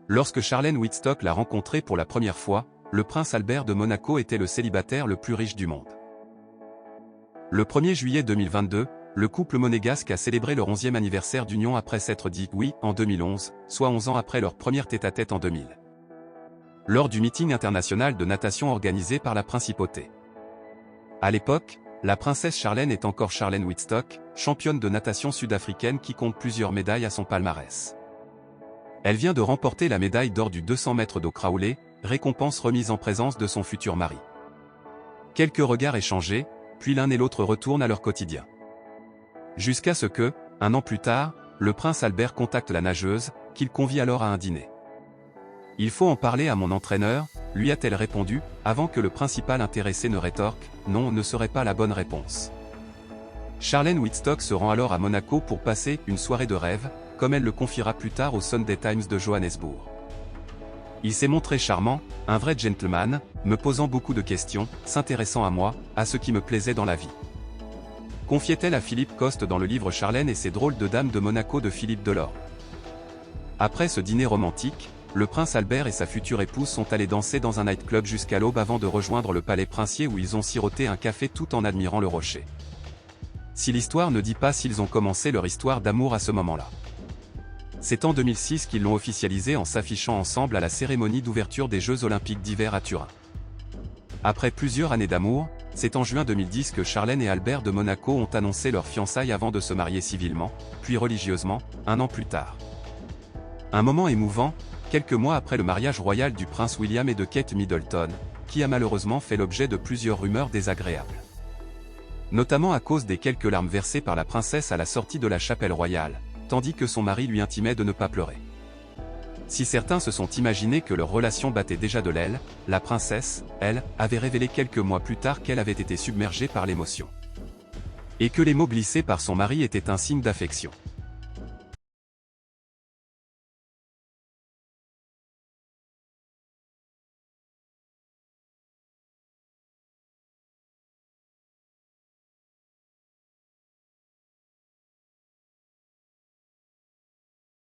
Lorsque Charlène Wittstock l'a rencontré pour la première fois, le prince Albert de Monaco était le célibataire le plus riche du monde. Le 1er juillet 2022, le couple monégasque a célébré leur 11e anniversaire d'union après s'être dit « oui » en 2011, soit 11 ans après leur première tête-à-tête en 2000. Lors du meeting international de natation organisé par la principauté. À l'époque, la princesse Charlène est encore Charlène Wittstock, championne de natation sud-africaine qui compte plusieurs médailles à son palmarès. Elle vient de remporter la médaille d'or du 200 mètres d'eau craoulée, récompense remise en présence de son futur mari. Quelques regards échangés, puis l'un et l'autre retournent à leur quotidien. Jusqu'à ce que, un an plus tard, le prince Albert contacte la nageuse, qu'il convie alors à un dîner. « Il faut en parler à mon entraîneur », lui a-t-elle répondu, avant que le principal intéressé ne rétorque « non » ne serait pas la bonne réponse. Charlène Wittstock se rend alors à Monaco pour passer une soirée de rêve, comme elle le confiera plus tard au Sunday Times de Johannesburg. Il s'est montré charmant, un vrai gentleman, me posant beaucoup de questions, s'intéressant à moi, à ce qui me plaisait dans la vie. Confiait-elle à Philippe Coste dans le livre Charlène et ses drôles de dames de Monaco de Philippe Delorme. Après ce dîner romantique, le prince Albert et sa future épouse sont allés danser dans un nightclub jusqu'à l'aube avant de rejoindre le palais princier où ils ont siroté un café tout en admirant le rocher. Si l'histoire ne dit pas s'ils ont commencé leur histoire d'amour à ce moment-là. C'est en 2006 qu'ils l'ont officialisé en s'affichant ensemble à la cérémonie d'ouverture des Jeux Olympiques d'hiver à Turin. Après plusieurs années d'amour, c'est en juin 2010 que Charlène et Albert de Monaco ont annoncé leur fiançailles avant de se marier civilement, puis religieusement, un an plus tard. Un moment émouvant, quelques mois après le mariage royal du prince William et de Kate Middleton, qui a malheureusement fait l'objet de plusieurs rumeurs désagréables. Notamment à cause des quelques larmes versées par la princesse à la sortie de la chapelle royale, tandis que son mari lui intimait de ne pas pleurer. Si certains se sont imaginés que leur relation battait déjà de l'aile, la princesse, elle, avait révélé quelques mois plus tard qu'elle avait été submergée par l'émotion. Et que les mots glissés par son mari étaient un signe d'affection.